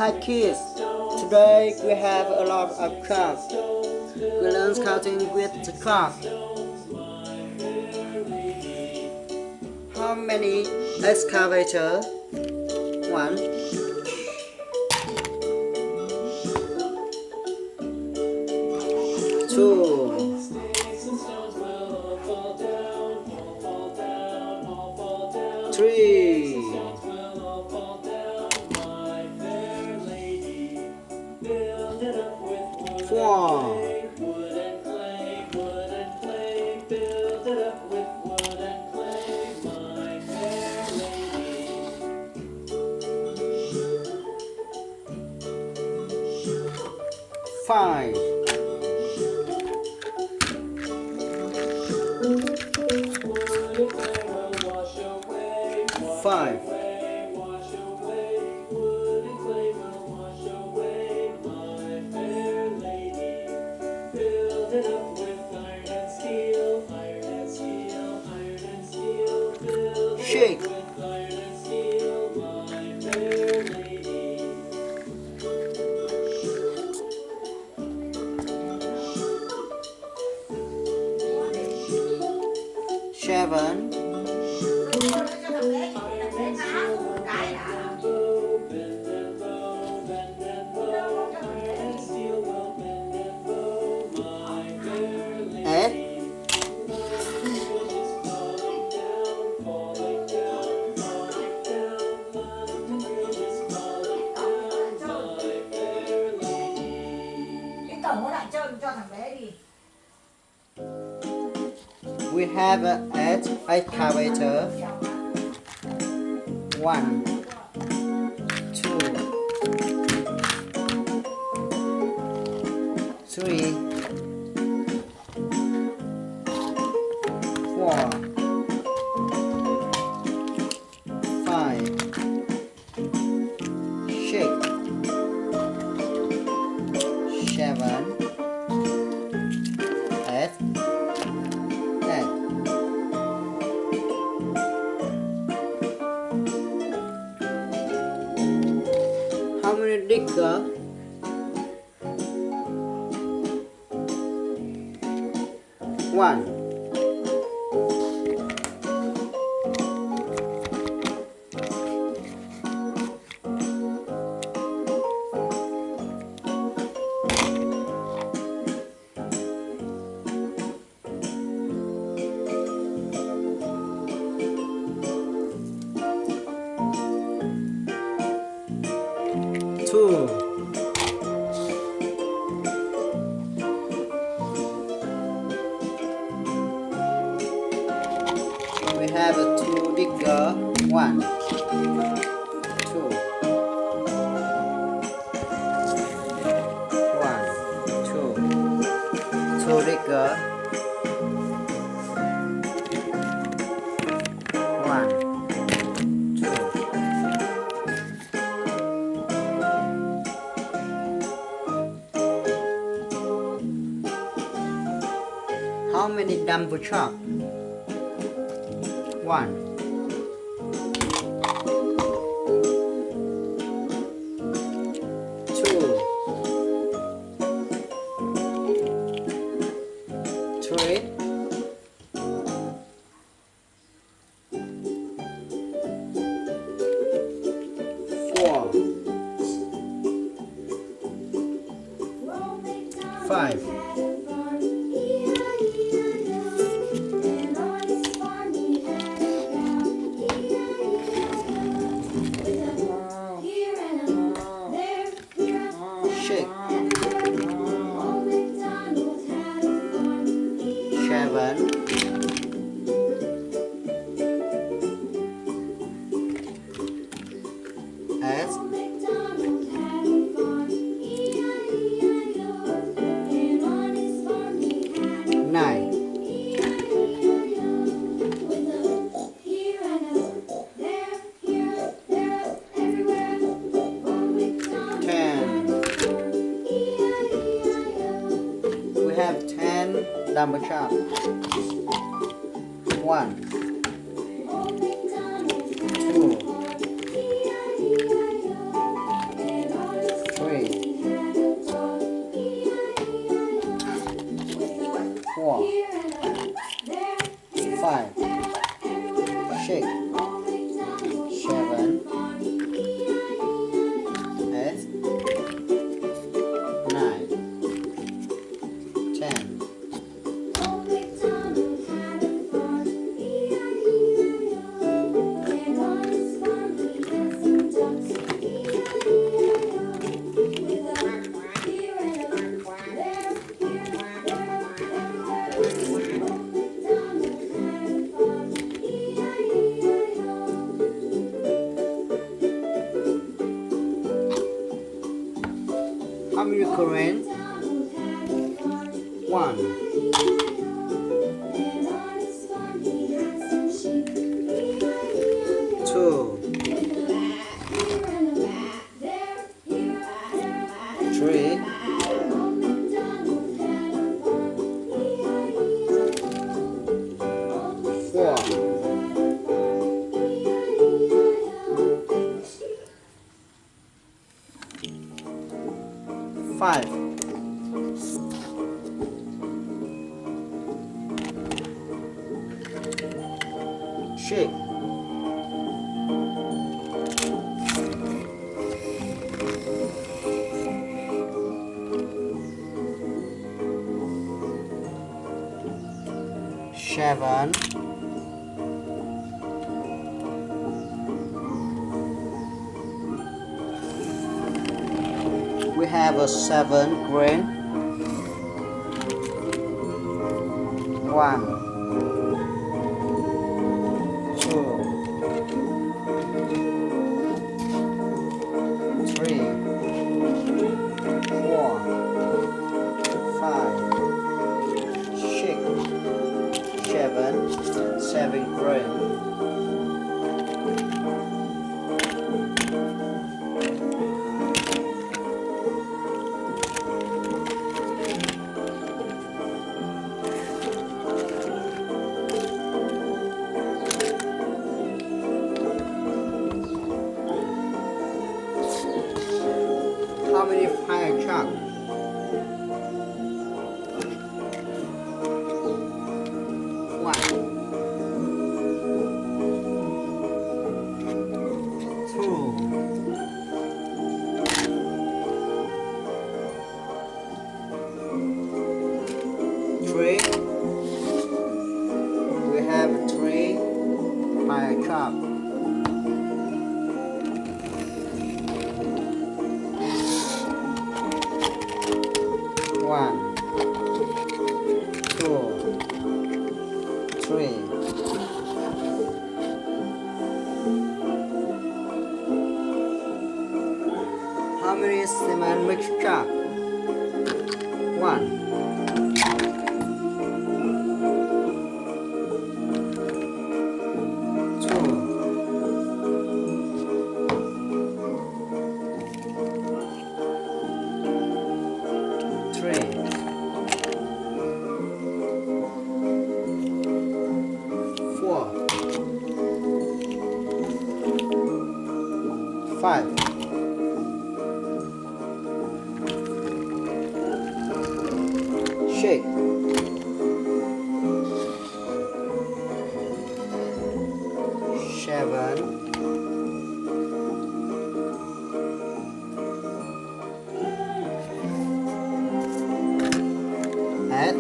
Hi kids, today we have a lot of class. We learn counting with the clock. How many excavator? One. Two. Three. Four. Five. Five. Shake. Seven. Eight. We have eight excavator. One, two, three, four, five, six, seven, eight. How many digger? One. Two. We have a two digger. One, two, one, two, two digger. One, two. How many dump truck? One. Two. Three. Four. Five. Seven. Eight. Nine. 10 dumbbell chop. 1, 2, How many crane? 1. 2. 3. 4. 5. 6. 7. 7 green. 1, 2, 3, 4, 5, 6, 7 green. How many fire truck? 1, 2, 3. We have 3 fire truck. 1, 2, 3. How many cement mix truck? 1, 2, 3. 4, 5. 6. 7. 8.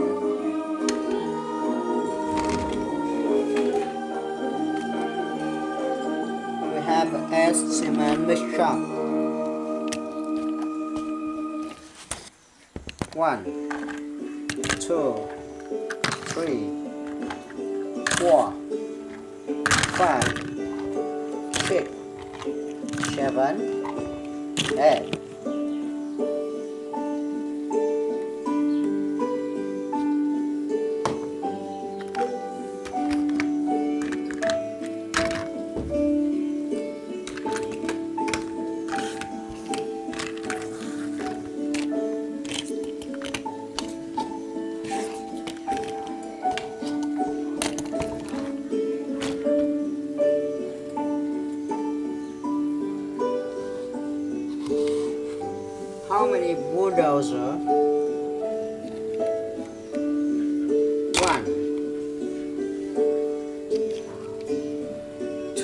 8 cement mixture. 1, 2, 3, 4, 5, 6, 7, 8. How many bulldozer? 1, 2,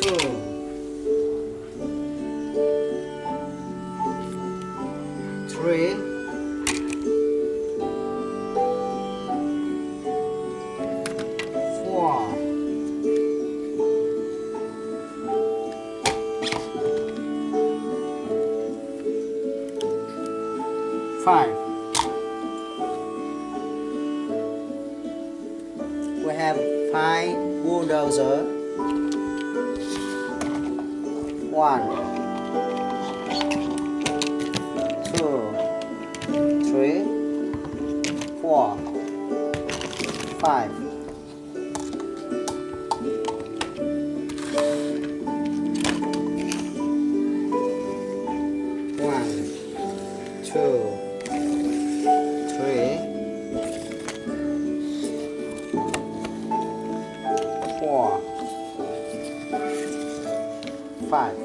3, 4, 5. We have 5 bulldozer. 1, 2, 5. One, two, three, 4, 5.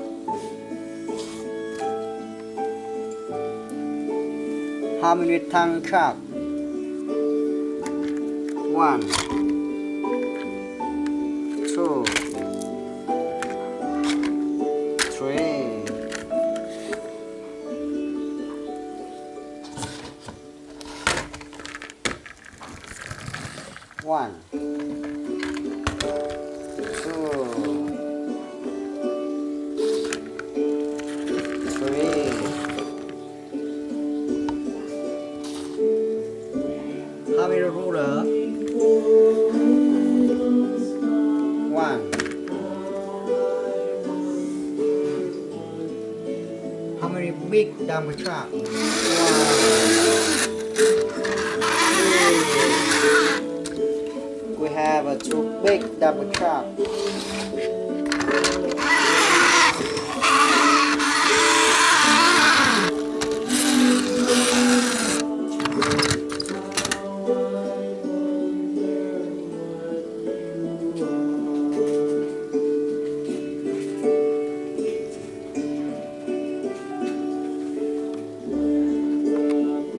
How many tongue count? 1, 2, 3. One, two, three. How many ruler? 1. How many big dump truck? 1, 2. We have a 2 big dump truck.